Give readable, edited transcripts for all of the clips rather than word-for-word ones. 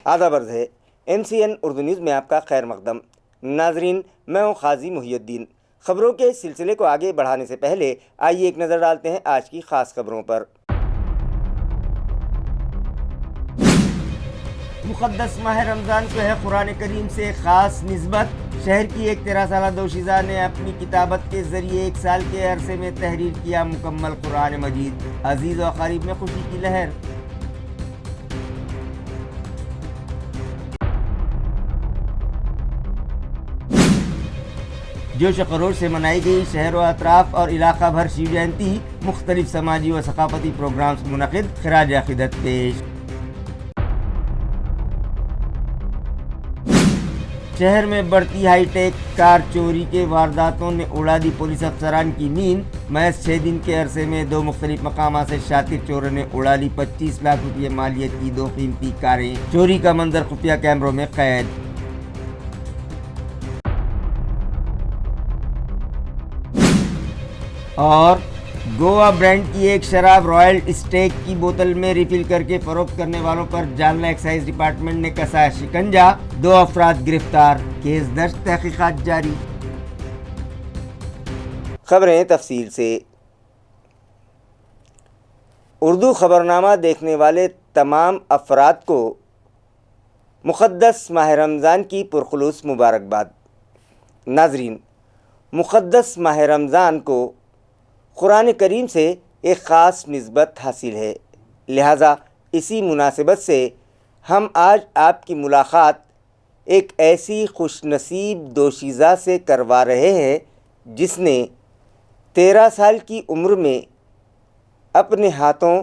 آداب عرض ہے MCN اردو نیوز میں آپ کا خیر مقدم۔ ناظرین، میں ہوں قاضی محی الدین۔ خبروں کے سلسلے کو آگے بڑھانے سے پہلے آئیے ایک نظر ڈالتے ہیں آج کی خاص خبروں پر۔ مقدس ماہ رمضان کو ہے قرآن کریم سے خاص نسبت۔ شہر کی ایک 13 سالہ دوشیزہ نے اپنی کتابت کے ذریعے 1 سال کے عرصے میں تحریر کیا مکمل قرآن مجید۔ عزیز و اقارب میں خوشی کی لہر۔ جوش و خروش سے منائی گئی شہر و اطراف اور علاقہ بھر شیو جینتی، مختلف سماجی و ثقافتی پروگرامز منعقد، خراج عقیدت پیش۔ شہر میں بڑھتی ہائی ٹیک کار چوری کے وارداتوں نے اڑا دی پولیس افسران کی نیند۔ محض 6 دن کے عرصے میں 2 مختلف مقامات سے شاطر چوروں نے اڑا لی 25 لاکھ روپے مالیت کی 2 قیمتی کاریں۔ چوری کا منظر خفیہ کیمروں میں قید۔ اور گوا برانڈ کی ایک شراب رائل اسٹیک کی بوتل میں ریفل کر کے فروخت کرنے والوں پر جالنہ ایکسائز ڈپارٹمنٹ نے کسا شکنجہ، 2 افراد گرفتار، کیس درج، تحقیقات جاری۔ خبریں تفصیل سے۔ اردو خبرنامہ دیکھنے والے تمام افراد کو مقدس ماہ رمضان کی پرخلوص مبارکباد۔ ناظرین، مقدس ماہ رمضان کو قرآن کریم سے ایک خاص نسبت حاصل ہے، لہٰذا اسی مناسبت سے ہم آج آپ کی ملاقات ایک ایسی خوش نصیب دوشیزہ سے کروا رہے ہیں جس نے 13 سال کی عمر میں اپنے ہاتھوں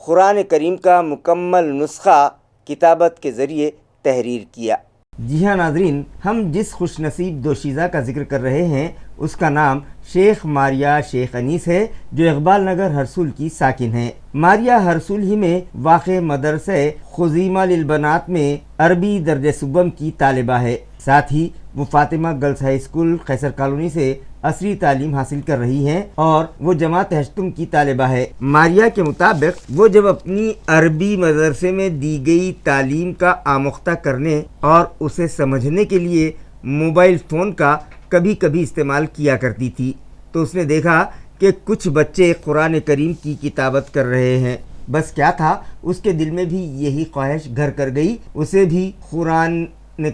قرآن کریم کا مکمل نسخہ کتابت کے ذریعے تحریر کیا۔ جی ہاں ناظرین، ہم جس خوش نصیب دوشیزہ کا ذکر کر رہے ہیں اس کا نام شیخ ماریہ شیخ انیس ہے، جو اقبال نگر ہرسول کی ساکن ہے۔ ماریہ ہرسول ہی میں واقع مدرسہ خزیمہ للبنات میں عربی درجہ سوم کی طالبہ ہے۔ ساتھ ہی وہ فاطمہ گرلز ہائی اسکول قیصر کالونی سے عصری تعلیم حاصل کر رہی ہیں اور وہ جماعت ہشتم کی طالبہ ہے۔ ماریہ کے مطابق وہ جب اپنی عربی مدرسے میں دی گئی تعلیم کا آموختہ کرنے اور اسے سمجھنے کے لیے موبائل فون کا کبھی کبھی استعمال کیا کرتی تھی تو اس نے دیکھا کہ کچھ بچے قرآن کریم کی کتابت کر رہے ہیں۔ بس کیا تھا، اس کے دل میں بھی یہی خواہش گھر کر گئی، اسے بھی قرآن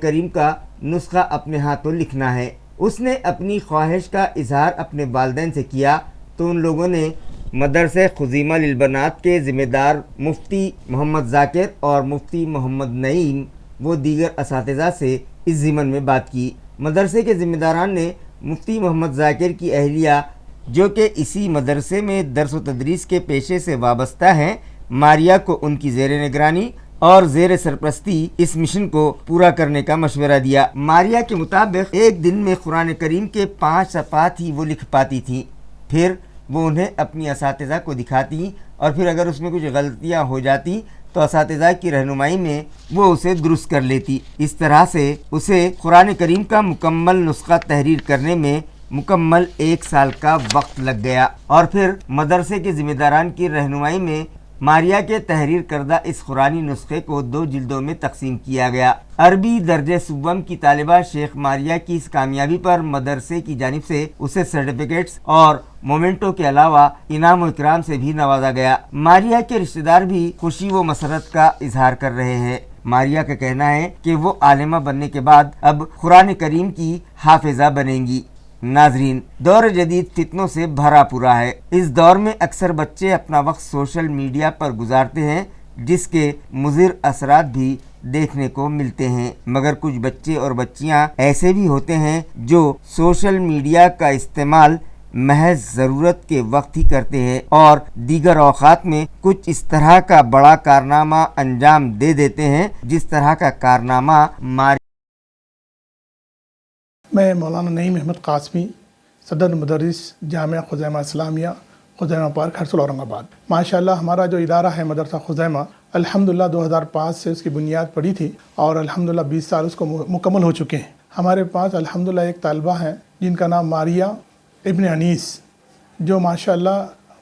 کریم کا نسخہ اپنے ہاتھوں لکھنا ہے۔ اس نے اپنی خواہش کا اظہار اپنے والدین سے کیا تو ان لوگوں نے مدرسہ خزیمہ للبنات کے ذمہ دار مفتی محمد ذاکر اور مفتی محمد نعیم و دیگر اساتذہ سے اس ضمن میں بات کی۔ مدرسے کے ذمہ داران نے مفتی محمد ذاکر کی اہلیہ، جو کہ اسی مدرسے میں درس و تدریس کے پیشے سے وابستہ ہیں، ماریہ کو ان کی زیر نگرانی اور زیر سرپرستی اس مشن کو پورا کرنے کا مشورہ دیا۔ ماریہ کے مطابق ایک دن میں قرآن کریم کے 5 صفحات ہی وہ لکھ پاتی تھیں، پھر وہ انہیں اپنی اساتذہ کو دکھاتی اور پھر اگر اس میں کچھ غلطیاں ہو جاتی تو اساتذہ کی رہنمائی میں وہ اسے درست کر لیتی۔ اس طرح سے اسے قرآن کریم کا مکمل نسخہ تحریر کرنے میں مکمل 1 سال کا وقت لگ گیا اور پھر مدرسے کے ذمہ داران کی رہنمائی میں ماریہ کے تحریر کردہ اس قرآنی نسخے کو 2 جلدوں میں تقسیم کیا گیا۔ عربی درجہ سوم کی طالبہ شیخ ماریہ کی اس کامیابی پر مدرسے کی جانب سے اسے سرٹیفکیٹس اور مومنٹو کے علاوہ انعام و اکرام سے بھی نوازا گیا۔ ماریہ کے رشتہ دار بھی خوشی و مسرت کا اظہار کر رہے ہیں۔ ماریہ کا کہنا ہے کہ وہ عالمہ بننے کے بعد اب قرآن کریم کی حافظہ بنیں گی۔ ناظرین، دور جدید فتنوں سے بھرا پورا ہے۔ اس دور میں اکثر بچے اپنا وقت سوشل میڈیا پر گزارتے ہیں جس کے مضر اثرات بھی دیکھنے کو ملتے ہیں، مگر کچھ بچے اور بچیاں ایسے بھی ہوتے ہیں جو سوشل میڈیا کا استعمال محض ضرورت کے وقت ہی کرتے ہیں اور دیگر اوقات میں کچھ اس طرح کا بڑا کارنامہ انجام دے دیتے ہیں جس طرح کا کارنامہ میں مولانا نعیم احمد قاسمی، صدر مدرس جامعہ خزیمہ اسلامیہ، خزیمہ پارک ہرسول اورنگ آباد۔ ماشاءاللہ ہمارا جو ادارہ ہے مدرسہ خزیمہ، الحمدللہ 2005 سے اس کی بنیاد پڑی تھی اور الحمدللہ 20 سال اس کو مکمل ہو چکے ہیں۔ ہمارے پاس الحمدللہ ایک طالبہ ہیں جن کا نام ماریہ ابن انیس، جو ماشاءاللہ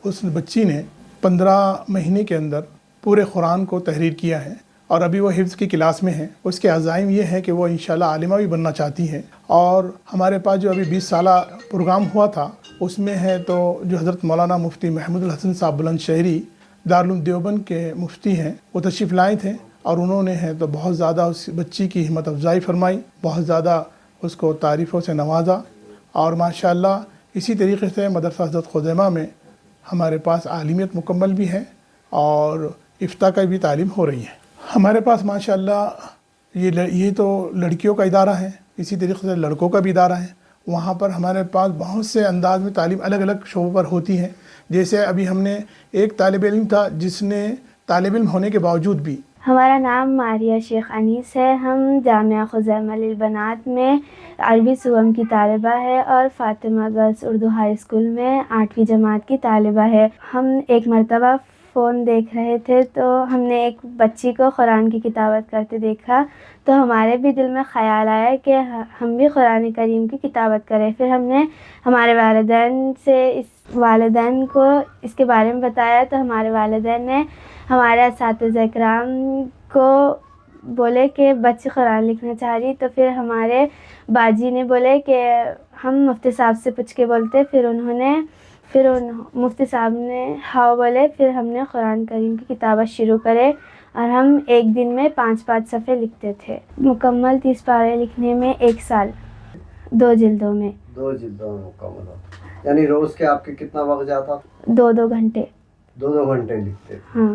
اس بچی نے 15 مہینے کے اندر پورے قرآن کو تحریر کیا ہے اور ابھی وہ حفظ کی کلاس میں ہیں. اس کے عزائم یہ ہیں کہ وہ انشاءاللہ عالمہ بھی بننا چاہتی ہیں. اور ہمارے پاس جو ابھی 20 سالہ پروگرام ہوا تھا اس میں ہے تو جو حضرت مولانا مفتی محمود الحسن صاحب بلند شہری دارالعلوم دیوبند کے مفتی ہیں وہ تشریف لائے تھے اور انہوں نے ہے تو بہت زیادہ اس بچی کی ہمت افزائی فرمائی, بہت زیادہ اس کو تعریفوں سے نوازا. اور ماشاءاللہ اسی طریقے سے مدرسہ حضرت خزیمہ میں ہمارے پاس عالمیت مکمل بھی ہے اور افتاء کا بھی تعلیم ہو رہی ہے. ہمارے پاس ماشاءاللہ یہ تو لڑکیوں کا ادارہ ہے, اسی طریقے سے لڑکوں کا بھی ادارہ ہے. وہاں پر ہمارے پاس بہت سے انداز میں تعلیم الگ الگ شعبوں پر ہوتی ہے. جیسے ابھی ہم نے ایک طالب علم تھا جس نے طالب علم ہونے کے باوجود بھی. ہمارا نام ماریہ شیخ انیس ہے. ہم جامعہ خزیمہ للبنات میں عربی صوم کی طالبہ ہے اور Fatima girls Urdu high school میں 8ویں جماعت کی طالبہ ہے. ہم ایک مرتبہ فون دیکھ رہے تھے تو ہم نے ایک بچی کو قرآن کی کتابت کرتے دیکھا تو ہمارے بھی دل میں خیال آیا کہ ہم بھی قرآن کریم کی کتابت کریں. پھر ہم نے ہمارے والدین کو اس کے بارے میں بتایا تو ہمارے والدین نے ہمارے اساتذہ کرام کو بولے کہ بچی قرآن لکھنا چاہ رہی. تو پھر ہمارے باجی نے بولے کہ ہم مفتی صاحب سے پوچھ کے بولتے. پھر مفتی صاحب نے ہاں بولے. پھر ہم نے قرآن کریم کی کتابت شروع کرے اور ہم ایک دن میں 5 صفحے لکھتے تھے. مکمل 30 پارے لکھنے میں 1 سال 2 جلدوں میں. 2 جلدوں میں مکمل ہو. یعنی روز کے آپ کے کتنا وقت جاتا؟ 2 گھنٹے. 2 گھنٹے لکھتے تھے. ہاں.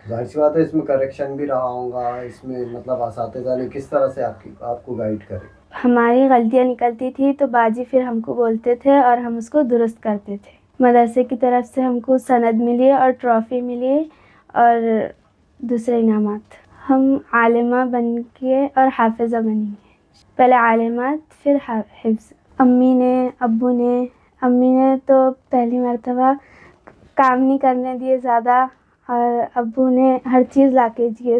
ظاہر سی بات ہے اس میں کریکشن بھی رہا ہوں گا. اس میں مطلب اساتذہ نے کس طرح سے آپ کو گائیڈ کرے؟ ہماری غلطیاں نکلتی تھی تو باجی پھر ہم کو بولتے تھے اور ہم اس کو درست کرتے تھے. مدرسے کی طرف سے ہم کو سند ملی اور ٹرافی ملی اور دوسرے انعامات. ہم عالمہ بن کے اور حافظہ بنیں گے. پہلے عالمات پھر حفظ. امی نے تو پہلی مرتبہ کام نہیں کرنے دیے زیادہ اور ابو نے ہر چیز لا کے دیے.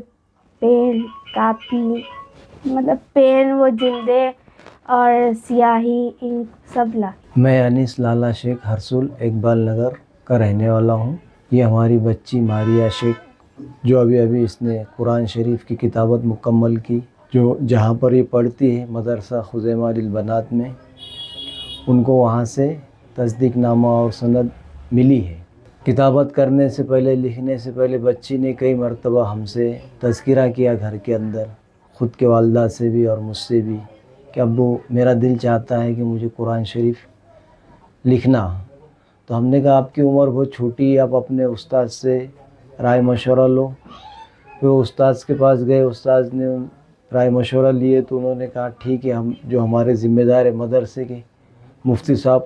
پین, کاپی, مطلب پین, وہ جلدیں اور سیاہی, انک سب لا. میں انیس لالا شیخ ہرسول اقبال نگر کا رہنے والا ہوں. یہ ہماری بچی ماریہ شیخ جو ابھی اس نے قرآن شریف کی کتابت مکمل کی, جو جہاں پر یہ پڑھتی ہے مدرسہ خزیمہ للبنات میں, ان کو وہاں سے تصدیق نامہ اور سند ملی ہے. کتابت کرنے سے پہلے, لکھنے سے پہلے بچی نے کئی مرتبہ ہم سے تذکرہ کیا گھر کے اندر, خود کے والدہ سے بھی اور مجھ سے بھی, کہ ابو میرا دل چاہتا ہے کہ مجھے قرآن شریف لکھنا. تو ہم نے کہا آپ کی عمر بہت چھوٹی ہے, آپ اپنے استاد سے رائے مشورہ لو. پھر استاد کے پاس گئے, استاد نے رائے مشورہ لیے تو انہوں نے کہا ٹھیک ہے, ہم جو ہمارے ذمہ دار ہے مدرسے کے مفتی صاحب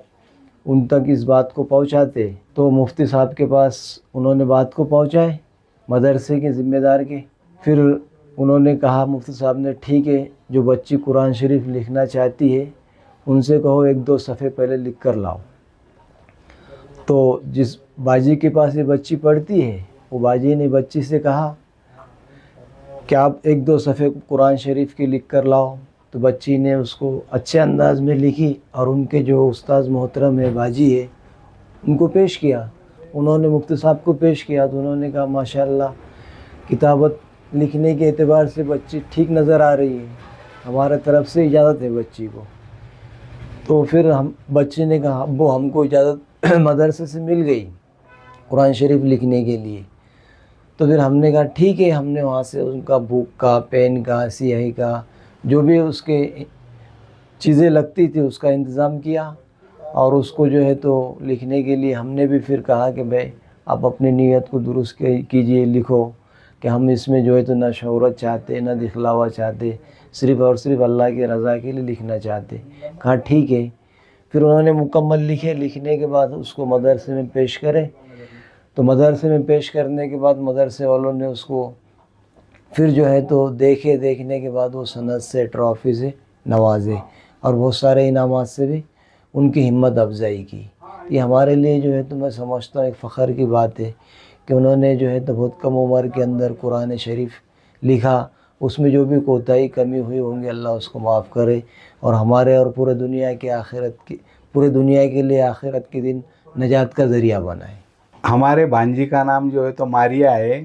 ان تک اس بات کو پہنچاتے. تو مفتی صاحب کے پاس انہوں نے بات کو پہنچائے مدرسے کے ذمہ دار کے. پھر انہوں نے کہا مفتی صاحب نے ٹھیک ہے, جو بچی قرآن شریف لکھنا چاہتی ہے ان سے کہو 1-2 صفحے پہلے لکھ کر لاؤ. تو جس باجی کے پاس یہ بچی پڑھتی ہے وہ باجی نے بچی سے کہا کہ آپ 1-2 صفحے قرآن شریف کی لکھ کر لاؤ. تو بچی نے اس کو اچھے انداز میں لکھی اور ان کے جو استاذ محترم ہے باجی ہے ان کو پیش کیا. انہوں نے مفتی صاحب کو پیش کیا تو انہوں نے کہا ماشاءاللہ کتابت لکھنے کے اعتبار سے بچی ٹھیک نظر آ رہی ہے, ہمارے طرف سے اجازت ہے بچی کو. تو پھر بچے نے کہا ابو ہم کو اجازت مدرسے سے مل گئی قرآن شریف لکھنے کے لیے. تو پھر ہم نے کہا ٹھیک ہے, ہم نے وہاں سے ان کا بک کا, پین کا, سیاہی کا, جو بھی اس کے چیزیں لگتی تھی اس کا انتظام کیا. اور اس کو جو ہے تو لکھنے کے لیے ہم نے بھی پھر کہا کہ بھائی آپ اپنی نیت کو درست کیجئے, لکھو کہ ہم اس میں جو ہے تو نہ شہرت چاہتے نہ دکھلاوا چاہتے, صرف اور صرف اللہ کی رضا کے لیے لکھنا چاہتے. کہا ٹھیک ہے. پھر انہوں نے مکمل لکھے. لکھنے کے بعد اس کو مدرسے میں پیش کرے. تو مدرسے میں پیش کرنے کے بعد مدرسے والوں نے اس کو پھر جو ہے تو دیکھنے کے بعد وہ سند سے, ٹرافی سے نوازے اور بہت سارے انعامات سے بھی ان کی ہمت افزائی کی. یہ ہمارے لیے جو ہے تو میں سمجھتا ہوں ایک فخر کی بات ہے کہ انہوں نے جو ہے تو بہت کم عمر کے اندر قرآن شریف لکھا. اس میں جو بھی کوتاہی کمی ہوئی ہوں گے اللہ اس کو معاف کرے اور ہمارے اور پورے دنیا کے لیے آخرت کے دن نجات کا ذریعہ بنائے. ہمارے بانجی کا نام جو ہے تو ماریہ ہے.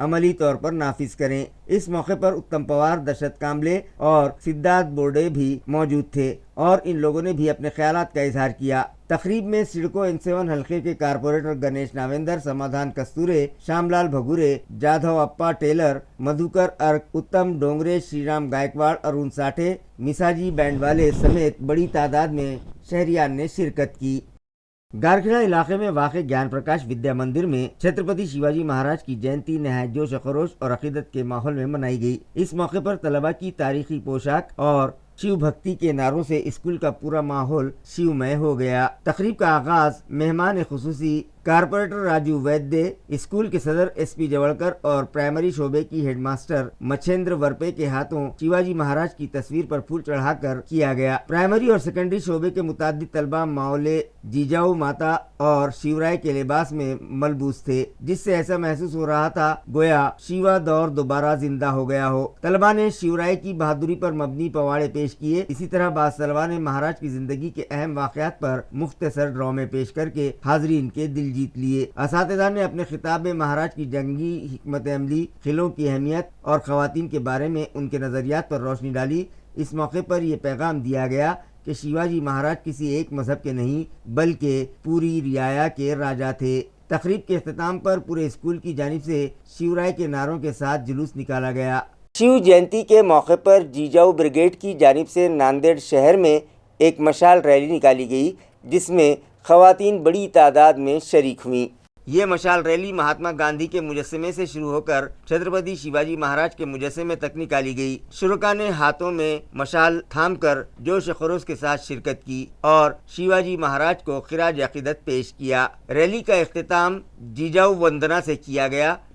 عملی طور پر نافذ کریں۔ اس موقع پر اتم پوار، دشرت کامبلے اور سدھارتھ بورڈے بھی موجود تھے اور ان لوگوں نے بھی اپنے خیالات کا اظہار کیا۔ تقریب میں سڑکو N7 حلقے کے کارپوریٹر گنیش ناویندر، سمادھان کستورے، شام لال بھگورے، جادھو اپا ٹیلر، مدھوکر ارک، اتم ڈونگرے، شری رام گائیکواڑ، ارون ساٹھے، مساجی بینڈ والے سمیت بڑی تعداد میں شہریان نے شرکت کی۔ گارکھڑا علاقے میں واقع گیان پرکاش ودیا مندر میں چھترپتی شیواجی مہاراج کی جینتی نہایت جوش و خروش اور عقیدت کے ماحول میں منائی گئی۔ اس موقع پر طلباء کی تاریخی پوشاک اور شیو بھکتی کے نعروں سے اسکول کا پورا ماحول شیو مئے ہو گیا۔ تقریب کا آغاز مہمان خصوصی کارپوریٹر راجو ویدے، اسکول کے صدر ایس پی جوڑکر اور پرائمری شعبے کی ہیڈ ماسٹر مچھیندر ورپے کے ہاتھوں شیواجی مہاراج کی تصویر پر پھول چڑھا کر کیا گیا۔ پرائمری اور سیکنڈری شعبے کے متعدد طلباء ماولے، جیجاؤ ماتا اور شیورائے کے لباس میں ملبوس تھے، جس سے ایسا محسوس ہو رہا تھا گویا شیوا دور دوبارہ زندہ ہو گیا ہو۔ طلباء نے شیورائے کی بہادری پر مبنی پواڑے پیش کیے۔ اسی طرح بعض طلباء نے مہاراج کی زندگی کے اہم واقعات پر مختصر ڈرامے پیش کر کے حاضرین کے دل جیت لیے۔ اساتذہ نے اپنے خطاب میں مہاراج کی جنگی حکمت عملی، قلعوں کی اہمیت اور خواتین کے بارے میں ان کے نظریات پر روشنی ڈالی۔ اس موقع پر یہ پیغام دیا گیا کہ شیواجی مہاراج کسی ایک مذہب کے نہیں بلکہ پوری رعایا کے راجا تھے۔ تقریب کے اختتام پر پورے اسکول کی جانب سے شیورائے کے نعروں کے ساتھ جلوس نکالا گیا۔ شیو جینتی کے موقع پر جیجاؤ بریگیڈ کی جانب سے ناندیڑ شہر میں ایک مشال ریلی نکالی گئی، جس میں خواتین بڑی تعداد میں شریک ہوئیں۔ یہ مشال ریلی مہاتما گاندھی کے مجسمے سے شروع ہو کر چھترپتی شیواجی مہاراج کے مجسمے تک نکالی گئی۔ شرکا نے ہاتھوں میں مشال تھام کر جوش و خروش کے ساتھ شرکت کی اور شیواجی مہاراج کو خراج عقیدت پیش کیا۔ ریلی کا اختتام جیجاؤ وندنا سے کیا گیا،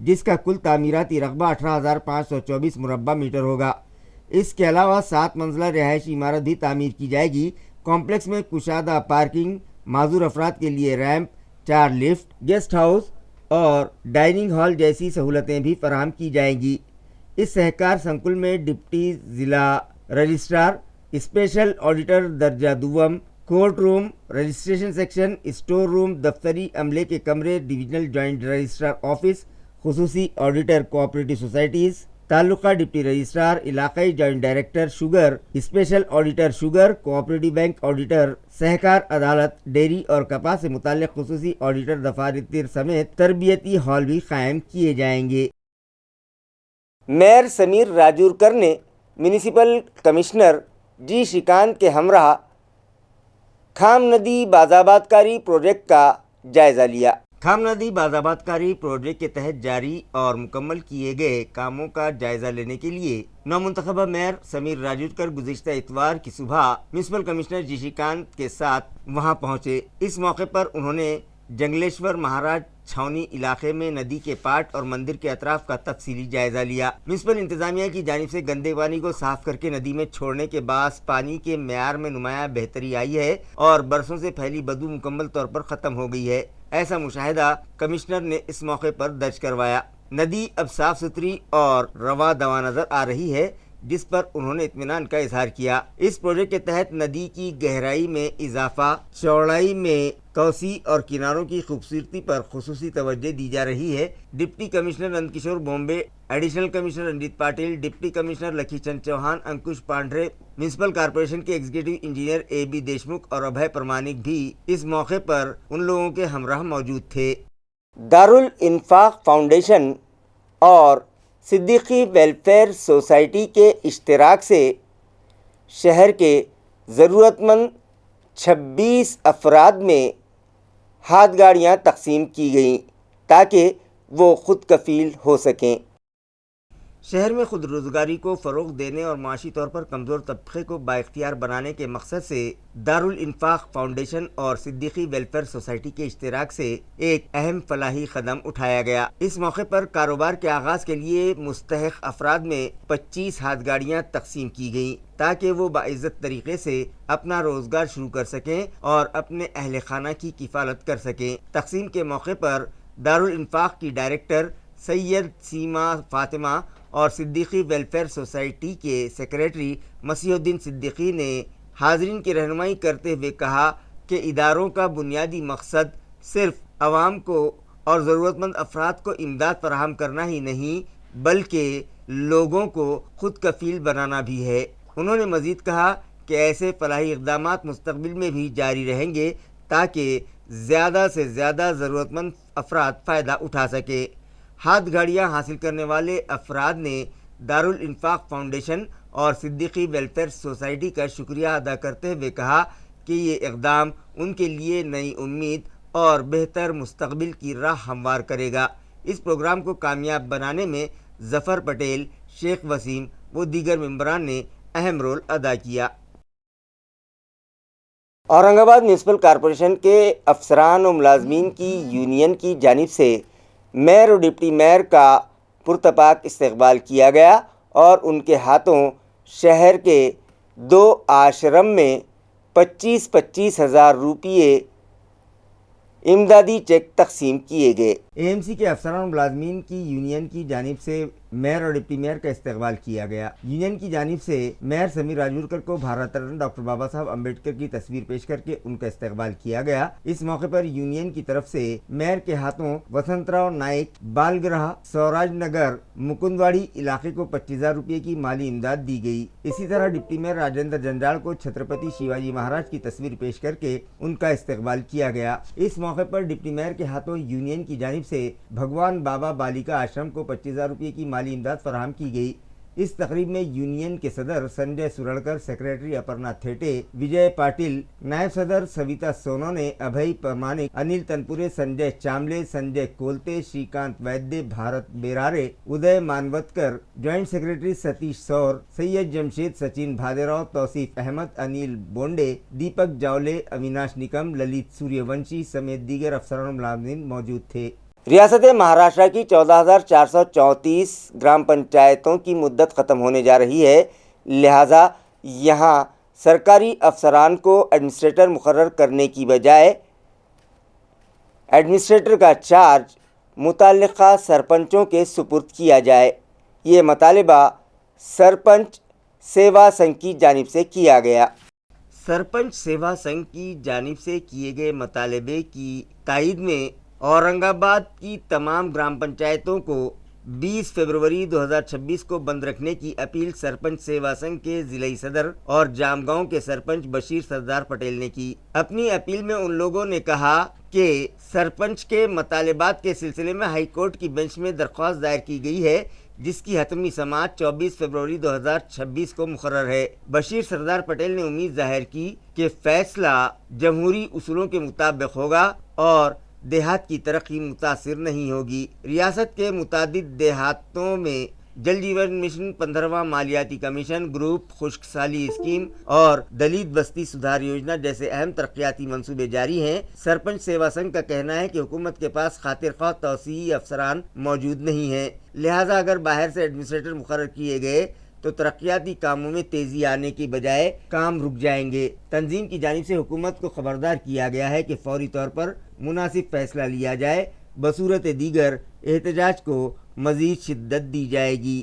جس کا کل تعمیراتی رقبہ 18,524 مربع میٹر ہوگا۔ اس کے علاوہ 7 منزلہ رہائشی عمارت بھی تعمیر کی جائے گی۔ کمپلیکس میں کشادہ پارکنگ، معذور افراد کے لیے ریمپ، 4 لفٹ، گیسٹ ہاؤس اور ڈائننگ ہال جیسی سہولتیں بھی فراہم کی جائیں گی۔ اس سہکار سنکل میں ڈپٹی ضلع رجسٹرار، اسپیشل آڈیٹر درجہ دوم، court room, registration section, store room, دفتری عملے کے کمرے، ڈویژنل جوائنٹ رجسٹرار آفس، خصوصی آڈیٹر کوآپریٹو سوسائٹیز، تعلقہ ڈپٹی رجسٹرار، علاقائی joint director sugar, special auditor sugar, cooperative bank auditor, سہکار عدالت، ڈیری اور کپاس سے متعلق خصوصی آڈیٹر دفاتر سمیت تربیتی ہال بھی قائم کیے جائیں گے۔ میئر سمیر راجورکر نے میونسپل کمشنر جی شریکانت کے ہمراہ کھام ندی بازآباد کاری پروجیکٹ کا جائزہ لیا۔ کھام ندی بازآباد کاری پروجیکٹ کے تحت جاری اور مکمل کیے گئے کاموں کا جائزہ لینے کے لیے نومنتخبہ میئر سمیر راجورکر گزشتہ اتوار کی صبح میونسپل کمشنر جی شریکانت کے ساتھ وہاں پہنچے۔ اس موقع پر انہوں نے جنگلیشور مہاراج چھاونی علاقے میں ندی کے پاٹ اور مندر کے اطراف کا تفصیلی جائزہ لیا۔ میونسپل انتظامیہ کی جانب سے گندے پانی کو صاف کر کے ندی میں چھوڑنے کے باعث پانی کے معیار میں نمایاں بہتری آئی ہے اور برسوں سے پھیلی بدبو مکمل طور پر ختم ہو گئی ہے، ایسا مشاہدہ کمشنر نے اس موقع پر درج کروایا۔ ندی اب صاف ستھری اور رواں دواں نظر آ رہی ہے، جس پر انہوں نے اطمینان کا اظہار کیا۔ اس پروجیکٹ کے تحت ندی کی گہرائی میں اضافہ، چوڑائی میں توسیع اور کناروں کی خوبصورتی پر خصوصی توجہ دی جا رہی ہے۔ Deputy commissioner Nand Kishore Bombe, additional commissioner Ranjit Patil, deputy commissioner Lakhi Chand Chauhan, Ankush Pandare, municipal corporation کے executive engineer A B Deshmukh اور ابھے پرمانک بھی اس موقع پر ان لوگوں کے ہمراہ موجود تھے۔ دارالانفاق فاؤنڈیشن اور صدیقی ویلفیئر سوسائٹی کے اشتراک سے شہر کے ضرورت مند 26 افراد میں ہاتھ گاڑیاں تقسیم کی گئیں تاکہ وہ خود کفیل ہو سکیں۔ شہر میں خود روزگاری کو فروغ دینے اور معاشی طور پر کمزور طبقے کو بااختیار بنانے کے مقصد سے دارالانفاق فاؤنڈیشن اور صدیقی ویلفیئر سوسائٹی کے اشتراک سے ایک اہم فلاحی قدم اٹھایا گیا۔ اس موقع پر کاروبار کے آغاز کے لیے مستحق افراد میں 25 ہاتھ گاڑیاں تقسیم کی گئیں تاکہ وہ باعزت طریقے سے اپنا روزگار شروع کر سکیں اور اپنے اہل خانہ کی کفالت کر سکیں۔ تقسیم کے موقع پر دارالانفاق کی ڈائریکٹر سید سیما فاطمہ اور صدیقی ویلفیئر سوسائٹی کے سیکریٹری مسیح الدین صدیقی نے حاضرین کی رہنمائی کرتے ہوئے کہا کہ اداروں کا بنیادی مقصد صرف عوام کو اور ضرورت مند افراد کو امداد فراہم کرنا ہی نہیں بلکہ لوگوں کو خود کفیل بنانا بھی ہے۔ انہوں نے مزید کہا کہ ایسے فلاحی اقدامات مستقبل میں بھی جاری رہیں گے تاکہ زیادہ سے زیادہ ضرورت مند افراد فائدہ اٹھا سکے۔ ہاتھ گاڑیاں حاصل کرنے والے افراد نے دارالانفاق فاؤنڈیشن اور صدیقی ویلفیئر سوسائٹی کا شکریہ ادا کرتے ہوئے کہا کہ یہ اقدام ان کے لیے نئی امید اور بہتر مستقبل کی راہ ہموار کرے گا۔ اس پروگرام کو کامیاب بنانے میں ظفر پٹیل، شیخ وسیم و دیگر ممبران نے اہم رول ادا کیا۔ اورنگ آباد میونسپل کارپوریشن کے افسران و ملازمین کی یونین کی جانب سے میئر اور ڈپٹی میئر کا پرتپاک استقبال کیا گیا اور ان کے ہاتھوں شہر کے 2 آشرم میں 25,000 روپیے امدادی چیک تقسیم کیے گئے۔ اے ایم سی کے افسران و ملازمین کی یونین کی جانب سے میئر اور ڈپٹی میئر کا استقبال کیا گیا۔ یونین کی جانب سے میئر سمیر راجورکر کو بھارت رتن ڈاکٹر بابا صاحب امبیڈکر کی تصویر پیش کر کے ان کا استقبال کیا گیا۔ اس موقع پر یونین کی طرف سے میئر کے ہاتھوں وسنت راؤ نائک بال گرہ سوراج نگر مکندواڑی علاقے کو 25,000 روپے کی مالی امداد دی گئی۔ اسی طرح ڈپٹی میئر راجندر جنجال کو چھترپتی شیواجی مہاراج کی تصویر پیش کر کے ان کا استقبال کیا گیا۔ اس موقع پر ڈپٹی میئر کے ہاتھوں یونین کی جانب سے بھگوان بابا بالیکا آشرم کو 25,000 روپے کی مالی امداد فراہم کی گئی۔ اس تقریب میں یونین کے صدر سنجے سورڑکر، سیکریٹری اپرنا تھیٹے، وجے پاٹل، نائب صدر سویتا سونونے، ابھے پرمانک، انل تنپورے، سنجے چاملے، سنجے کولتے، شریکانت ویدیہ، بھارت بیرارے، ادے مانوتکر، جوائنٹ سیکریٹری ستیش سور، سید جمشید، سچن بھادیراؤ، توصیف احمد، انیل بونڈے، دیپک جاولے، اویناش نکم، للت سوریہ ونشی سمیت دیگر افسران و ملازمین موجود تھے۔ ریاست مہاراشٹر کی 14,434 گرام پنچایتوں کی مدت ختم ہونے جا رہی ہے، لہٰذا یہاں سرکاری افسران کو ایڈمنسٹریٹر مقرر کرنے کی بجائے ایڈمنسٹریٹر کا چارج متعلقہ سرپنچوں کے سپرد کیا جائے۔ یہ مطالبہ سرپنچ سیوا سنگھ کی جانب سے کیا گیا۔ سرپنچ سیوا سنگھ کی جانب سے کیے گئے مطالبے کی تائید میں اورنگ آباد کی تمام گرام پنچایتوں کو 20 فروری 2026 کو بند رکھنے کی اپیل سرپنچ سیوا سنگھ کے ضلعی صدر اور جام گاؤں کے سرپنچ بشیر سردار پٹیل نے کی۔ اپنی اپیل میں ان لوگوں نے کہا کہ سرپنچ کے مطالبات کے سلسلے میں ہائی کورٹ کی بینچ میں درخواست دائر کی گئی ہے، جس کی حتمی سماعت 24 فروری 2026 کو مقرر ہے۔ بشیر سردار پٹیل نے امید ظاہر کی کہ فیصلہ جمہوری اصولوں کے مطابق ہوگا اور دیہات کی ترقی متاثر نہیں ہوگی۔ ریاست کے متعدد دیہاتوں میں جل جیون مشن، 15واں مالیاتی کمیشن، گروپ خشک سالی اسکیم اور دلت بستی سدھار یوجنا جیسے اہم ترقیاتی منصوبے جاری ہیں۔ سرپنچ سیوا سنگھ کا کہنا ہے کہ حکومت کے پاس خاطر خواہ توسیعی افسران موجود نہیں ہیں، لہٰذا اگر باہر سے ایڈمنسٹریٹر مقرر کیے گئے تو ترقیاتی کاموں میں تیزی آنے کی بجائے کام رک جائیں گے۔ تنظیم کی جانب سے حکومت کو خبردار کیا گیا ہے کہ فوری طور پر مناسب فیصلہ لیا جائے، بصورت دیگر احتجاج کو مزید شدت دی جائے گی۔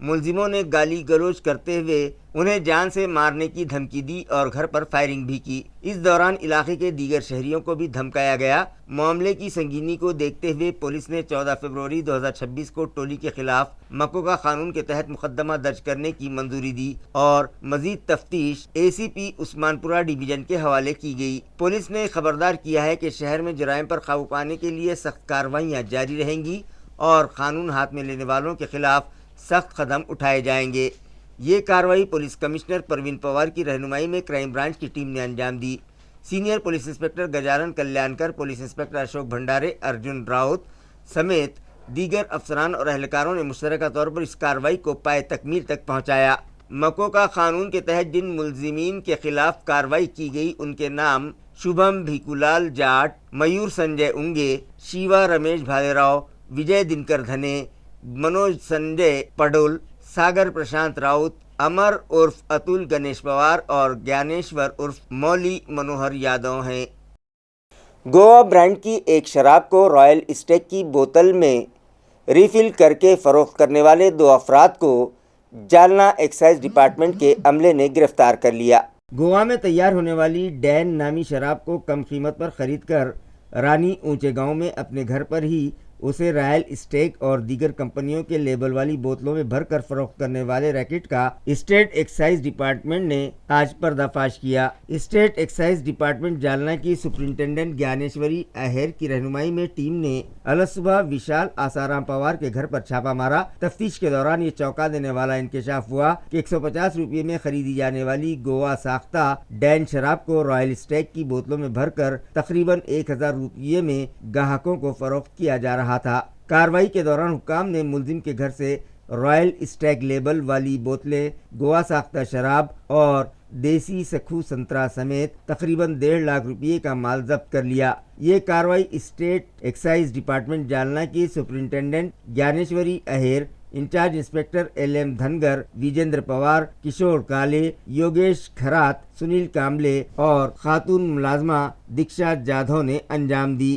ملزموں نے گالی گلوچ کرتے ہوئے انہیں جان سے مارنے کی دھمکی دی اور گھر پر فائرنگ بھی کی۔ اس دوران علاقے کے دیگر شہریوں کو بھی دھمکایا گیا۔ معاملے کی سنگینی کو دیکھتے ہوئے پولیس نے 14 فروری 2026 کو ٹولی کے خلاف مکوکا قانون کے تحت مقدمہ درج کرنے کی منظوری دی اور مزید تفتیش ACP عثمان پورہ ڈویژن کے حوالے کی گئی۔ پولیس نے خبردار کیا ہے کہ شہر میں جرائم پر قابو پانے کے لیے سخت کارروائیاں جاری رہیں گی اور قانون ہاتھ میں لینے والوں کے خلاف سخت قدم اٹھائے جائیں گے۔ یہ کارروائی پولیس کمشنر پروین پوار کی رہنمائی میں کرائم برانچ کی ٹیم نے انجام دی۔ Senior police inspector Gajanan Kalyankar, police inspector Ashok Bhandare, Arjun Raut سمیت دیگر افسران اور اہلکاروں نے مشترکہ طور پر اس کارروائی کو پائے تکمیل تک پہنچایا۔ مکوکا قانون کے تحت جن ملزمین کے خلاف کارروائی کی گئی ان کے نام شبھم بھیکولال جاٹ، میور سنجے انگے، شیوا رمیش بھالےراؤ، وجے دنکر دھنے، منوج سنجے پڈول، ساگر پرشانت راؤت، امر عرف اتل گنیش پوار اور گیانیشور عرف مولی منوہر یادو ہیں۔ گوا برانڈ کی ایک شراب کو رائل اسٹیگ کی بوتل میں ریفل کر کے فروخت کرنے والے 2 افراد کو جالنا ایکسائز ڈپارٹمنٹ کے عملے نے گرفتار کر لیا۔ گوا میں تیار ہونے والی ڈین نامی شراب کو کم قیمت پر خرید کر رانی اونچے گاؤں میں اپنے گھر پر ہی اسے رائل اسٹیگ اور دیگر کمپنیوں کے لیبل والی بوتلوں میں بھر کر فروخت کرنے والے ریکٹ کا اسٹیٹ ایکسائز ڈپارٹمنٹ نے آج پردہ فاش کیا۔ اسٹیٹ ایکسائز ڈپارٹمنٹ جالنا کی سپرنٹینڈنٹ گیانیشوری اہر کی رہنمائی میں ٹیم نے الصبح وشال آسارام پوار کے گھر پر چھاپا مارا۔ تفتیش کے دوران یہ چونکا دینے والا انکشاف ہوا کہ 150 روپے میں خریدی جانے والی گوا ساختہ ڈین شراب کو رائل اسٹیگ کی بوتلوں میں بھر کر تقریباً 1000 روپے میں گاہکوں کو فروخت کیا جا رہا تھا۔ کارروائی کے دوران حکام نے ملزم کے گھر سے رائل اسٹیگ لیبل والی بوتلیں، گوا ساختہ شراب اور دیسی سکھو سنترا سمیت تقریباً 1.5 لاکھ روپے کا مال ضبط کر لیا۔ یہ کارروائی اسٹیٹ ایکسائز ڈپارٹمنٹ جالنا کی superintendent Dnyaneshwari Aher, incharge inspector LM Dhangar, Vijendra Pawar, Kishore Kale, Yogesh کھرات، Sunil Kamble اور خاتون ملازمہ دیکشا جادھو نے انجام دی۔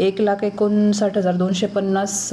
1,59,250